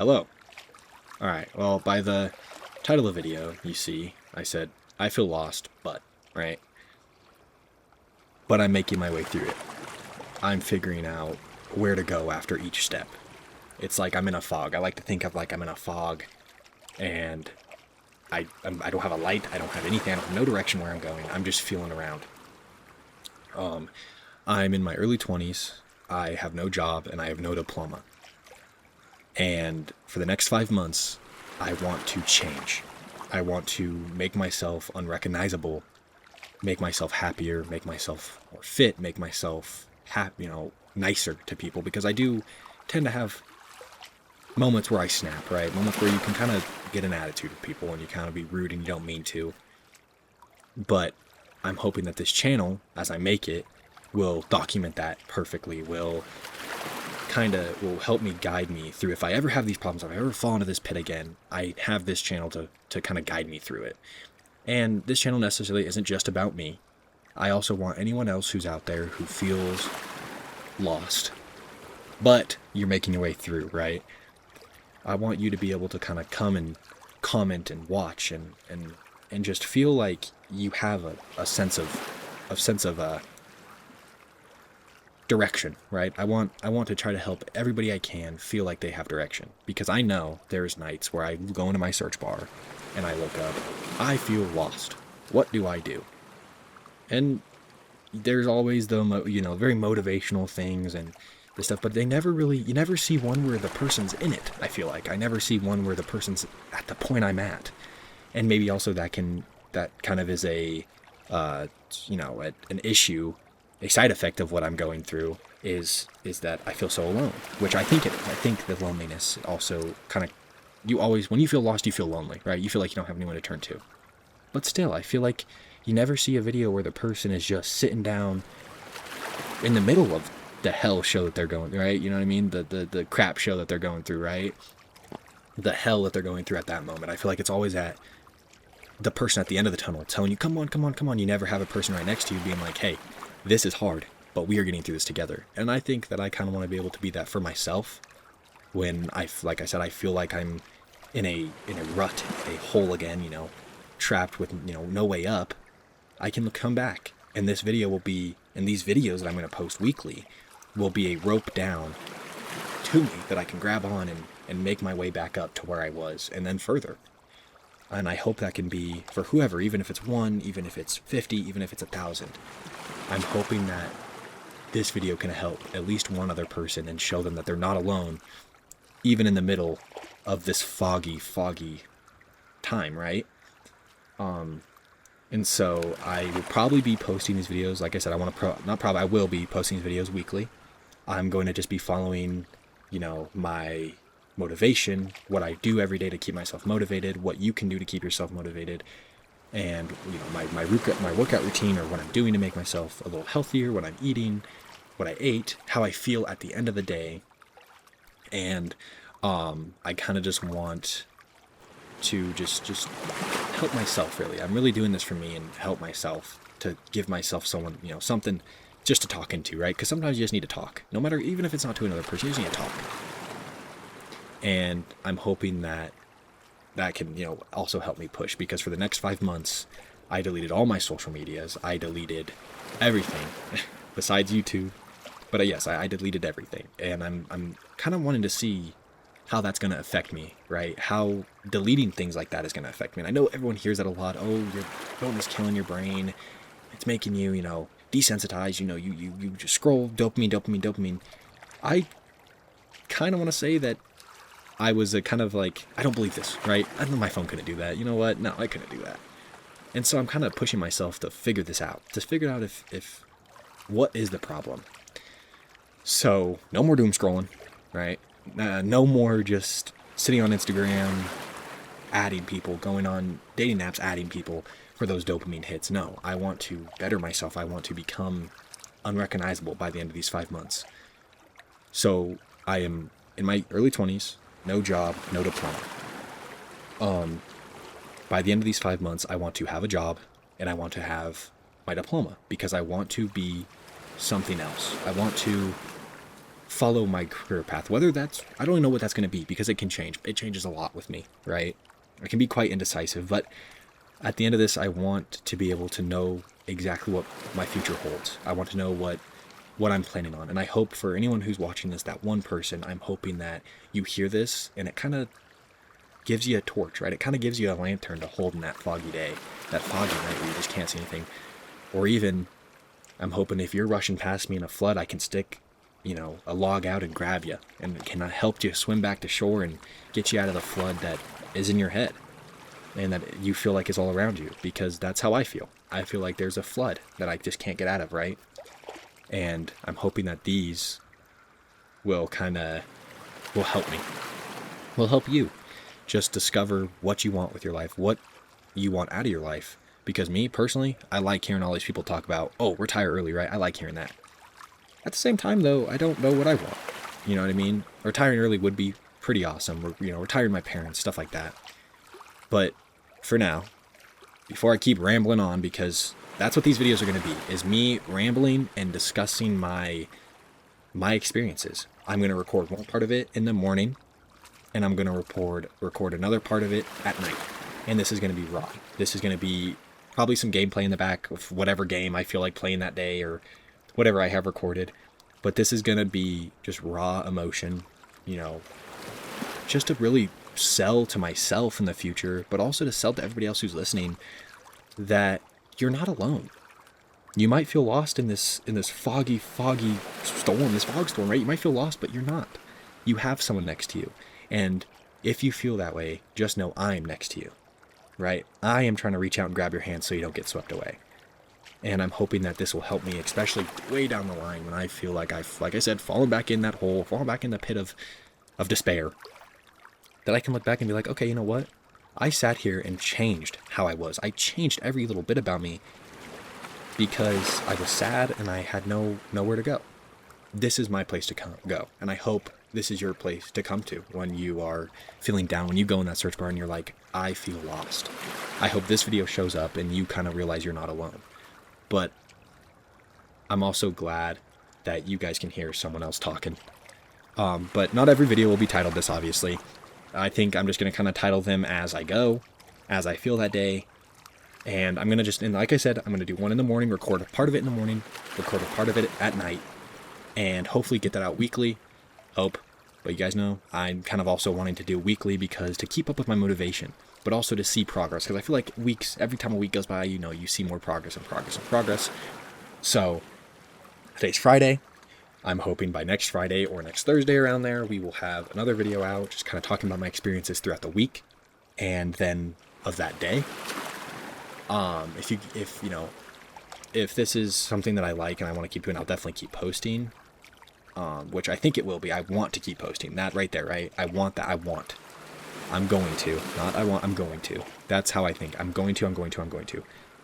Hello. Alright, well, by the title of the video, you see, I said, I feel lost, right? But I'm making my way through it. I'm figuring out where to go after each step. It's like I'm in a fog. I like to think of like I'm in a fog, and I don't have a light, I don't have anything, I don't have no direction where I'm going. I'm just feeling around. I'm in my early 20s, I have no job, and I have no diploma. And for the next 5 months, I want to change. I want to make myself unrecognizable, make myself happier, make myself more fit, make myself nicer to people, because I do tend to have moments where I snap, right? Moments where you can kind of get an attitude with people and you kind of be rude and you don't mean to. But I'm hoping that this channel, as I make it, will document that perfectly, will help me, guide me through. If I ever have these problems, if I ever fall into this pit again, I have this channel to kind of guide me through it. And this channel necessarily isn't just about me. I also want anyone else who's out there who feels lost, but you're making your way through, right? I want you to be able to kind of come and comment and watch and just feel like you have a sense of direction, right? I want to try to help everybody I can feel like they have direction, because I know there's nights where I go into my search bar and I look up, I feel lost. What do I do? And there's always the very motivational things and this stuff, but you never see one where the person's in it. I feel like I never see one where the person's at the point I'm at. And maybe also that kind of is an issue. A side effect of what I'm going through is that I feel so alone, which I think the loneliness also kind of, when you feel lost, you feel lonely, right? You feel like you don't have anyone to turn to. But still, I feel like you never see a video where the person is just sitting down in the middle of the hell show that they're going through, right? You know what I mean? The crap show that they're going through, right? The hell that they're going through at that moment. I feel like it's always at the person at the end of the tunnel telling you, come on, come on, come on. You never have a person right next to you being like, hey, this is hard, but we are getting through this together. And I think that I kind of want to be able to be that for myself when like I said, I feel like I'm in a rut, a hole again, trapped with, no way up. I can come back, and this video will be, and these videos that I'm going to post weekly will be a rope down to me that I can grab on and make my way back up to where I was, and then further. And I hope that can be for whoever, even if it's 1, even if it's 50, even if it's 1,000. I'm hoping that this video can help at least one other person and show them that they're not alone, even in the middle of this foggy time, right? And so I will probably be posting these videos. Like I said, I will be posting these videos weekly. I'm going to just be following, my motivation, what I do every day to keep myself motivated, what you can do to keep yourself motivated, and my workout routine, or what I'm doing to make myself a little healthier, what I'm eating, what I ate, how I feel at the end of the day. And I kind of just want to just help myself, really. I'm really doing this for me and help myself, to give myself someone, something just to talk into, right? Because sometimes you just need to talk, no matter, even if it's not to another person, you just need to talk. And I'm hoping that can, also help me push, because for the next 5 months, I deleted all my social medias. I deleted everything besides YouTube. But yes, I deleted everything. And I'm kind of wanting to see how that's going to affect me, right? How deleting things like that is going to affect me. And I know everyone hears that a lot. Oh, your phone is killing your brain. It's making you, desensitized. You just scroll, dopamine. I kind of want to say that I was a kind of like, I don't believe this, right? I know my phone couldn't do that. You know what? No, I couldn't do that. And so I'm kind of pushing myself to figure this out, to figure out if what is the problem. So no more doom scrolling, right? No more just sitting on Instagram, adding people, going on dating apps, adding people for those dopamine hits. No, I want to better myself. I want to become unrecognizable by the end of these 5 months. So I am in my early 20s, no job, no diploma. By the end of these 5 months, I want to have a job and I want to have my diploma, because I want to be something else. I want to follow my career path. Whether that's, I don't even know what that's going to be, because it can change. It changes a lot with me, right? I can be quite indecisive, but at the end of this, I want to be able to know exactly what my future holds. I want to know what I'm planning on. And I hope for anyone who's watching this, that one person, I'm hoping that you hear this and it kind of gives you a torch, right? It kind of gives you a lantern to hold in that foggy day, that foggy night where you just can't see anything. Or even, I'm hoping if you're rushing past me in a flood, I can stick, a log out and grab you, and it can help you swim back to shore and get you out of the flood that is in your head and that you feel like is all around you, because that's how I feel. I feel like there's a flood that I just can't get out of, right? And I'm hoping that these will help me, will help you just discover what you want with your life, what you want out of your life. Because me, personally, I like hearing all these people talk about, oh, retire early, right? I like hearing that. At the same time, though, I don't know what I want. You know what I mean? Retiring early would be pretty awesome. Retiring my parents, stuff like that. But for now, before I keep rambling on, because that's what these videos are going to be, is me rambling and discussing my experiences. I'm going to record one part of it in the morning, and I'm going to record another part of it at night. And this is going to be raw. This is going to be probably some gameplay in the back of whatever game I feel like playing that day or whatever I have recorded. But this is going to be just raw emotion, just to really sell to myself in the future, but also to sell to everybody else who's listening that you're not alone. You might feel lost in this foggy storm, this fog storm, right? You might feel lost, but you're not. You have someone next to you. And if you feel that way, just know I'm next to you, right? I am trying to reach out and grab your hand so you don't get swept away. And I'm hoping that this will help me, especially way down the line when I feel like like I said, fallen back in that hole, fallen back in the pit of despair, that I can look back and be like, okay, you know what? I sat here and changed how I was. I changed every little bit about me because I was sad and I had nowhere to go. This is my place to go. And I hope this is your place to come to when you are feeling down, when you go in that search bar and you're like, I feel lost. I hope this video shows up and you kind of realize you're not alone. But I'm also glad that you guys can hear someone else talking. But not every video will be titled this, obviously. I think I'm just going to kind of title them as I go, as I feel that day. And I'm going to and like I said, I'm going to do one in the morning, record a part of it in the morning, record a part of it at night, and hopefully get that out weekly. Hope. But you guys know, I'm kind of also wanting to do weekly because to keep up with my motivation, but also to see progress. Because I feel like every time a week goes by, you see more progress and progress and progress. So today's Friday. I'm hoping by next Friday or next Thursday around there, we will have another video out, just kind of talking about my experiences throughout the week and then of that day. If this is something that I like and I want to keep doing, I'll definitely keep posting, which I think it will be. I want to keep posting that right there, right? I want that. I'm going to, I'm going to. That's how I think. I'm going to.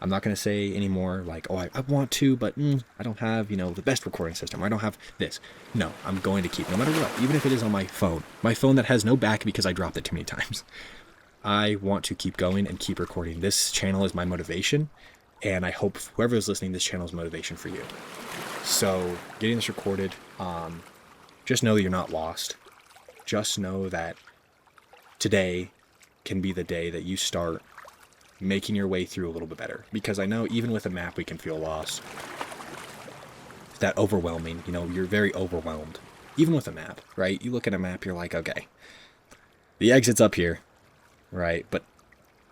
I'm not going to say anymore like, oh, I want to, but I don't have, the best recording system, or I don't have this. No, I'm going to keep, no matter what, even if it is on my phone that has no back because I dropped it too many times. I want to keep going and keep recording. This channel is my motivation, and I hope whoever is listening, this channel is motivation for you. So getting this recorded, just know that you're not lost. Just know that today can be the day that you start making your way through a little bit better. Because I know even with a map, we can feel lost. That overwhelming, you're very overwhelmed. Even with a map, right? You look at a map, you're like, okay, the exit's up here, right? But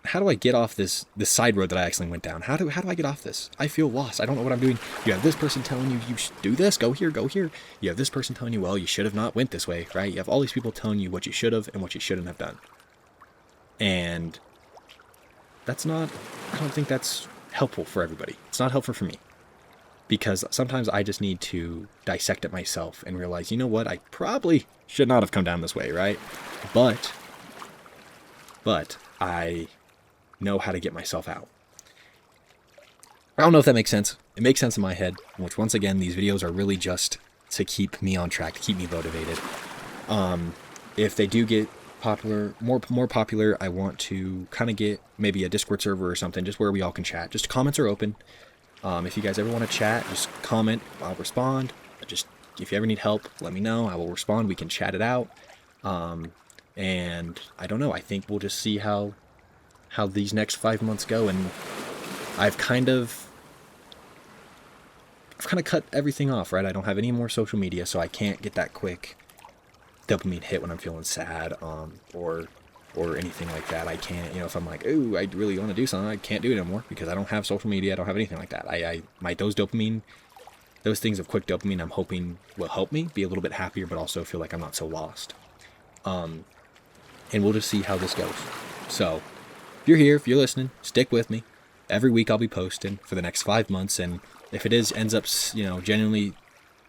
how do I get off this side road that I accidentally went down? How do I get off this? I feel lost. I don't know what I'm doing. You have this person telling you should do this, go here, go here. You have this person telling you, well, you should have not went this way, right? You have all these people telling you what you should have and what you shouldn't have done. And I don't think that's helpful for everybody. It's not helpful for me. Because sometimes I just need to dissect it myself and realize, you know what? I probably should not have come down this way, right? But I know how to get myself out. I don't know if that makes sense. It makes sense in my head, which once again, these videos are really just to keep me on track, to keep me motivated. If they do get popular, more popular, I want to kind of get maybe a Discord server or something, just where we all can chat. Just comments are open. If you guys ever want to chat, just comment. I'll respond. Just if you ever need help, let me know. I will respond. We can chat it out. And I don't know. I think we'll just see how these next 5 months go. And I've kind of cut everything off, right? I don't have any more social media, so I can't get that quick dopamine hit when I'm feeling sad, or anything like that. I can't, if I'm like, ooh, I really want to do something, I can't do it anymore because I don't have social media. I don't have anything like that. Those things of quick dopamine, I'm hoping will help me be a little bit happier, but also feel like I'm not so lost. And we'll just see how this goes. So if you're here, if you're listening, stick with me. Every week I'll be posting for the next 5 months. And if it ends up, genuinely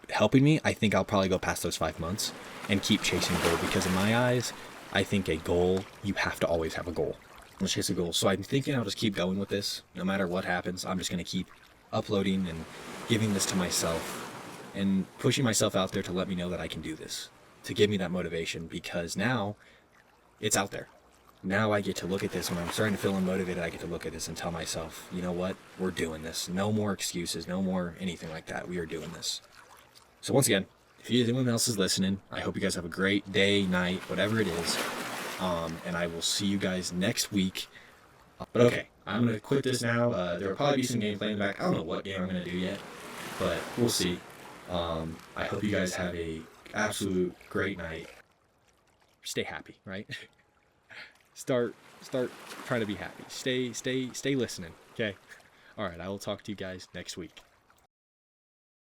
helping me, I think I'll probably go past those 5 months and keep chasing a goal, because in my eyes, I think a goal, you have to always have a goal. Let's chase a goal. So I'm thinking I'll just keep going with this. No matter what happens, I'm just going to keep uploading and giving this to myself and pushing myself out there to let me know that I can do this, to give me that motivation, because now it's out there. Now I get to look at this when I'm starting to feel unmotivated. I get to look at this and tell myself, you know what? We're doing this. No more excuses. No more anything like that. We are doing this. So once again, if anyone else is listening, I hope you guys have a great day, night, whatever it is. And I will see you guys next week. But okay, I'm going to quit this now. There will probably be some gameplay in the back. I don't know what game I'm going to do yet, but we'll see. I hope you guys have a absolute great night. Stay happy, right? Start trying to be happy. Stay listening. Okay. All right. I will talk to you guys next week.